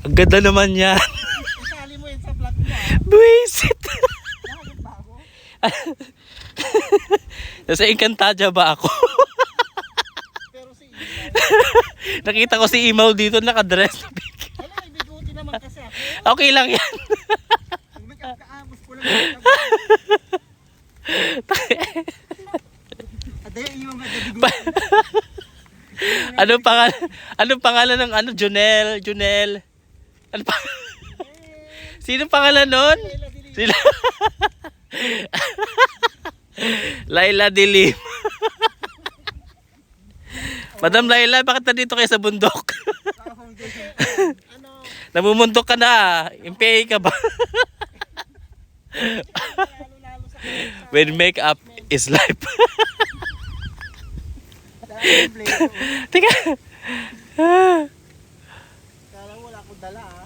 Ang ganda naman yan. Isali mo yun sa vlog mo. Buisit. Nakagod ba ako? Nasa Encantadia ba ako? Pero si Imaw. Nakita ko si Imaw dito nakadress. Alam, may biguti naman kasi ako. Okay lang yan. Pag nagkakaamos ko lang. Aday, yung nagabiguti. Anong pangalan ng ano? Junel. Ano pa? Sino pangalan nun? Sila. Laila Dilim. Madam Laila, bakit nandito kayo sa bundok? Ano? Namumundok ka na. Impay ka ba? Lalo-lalo sa When makeup is life. play. Teka. Kala wala akong dala ah.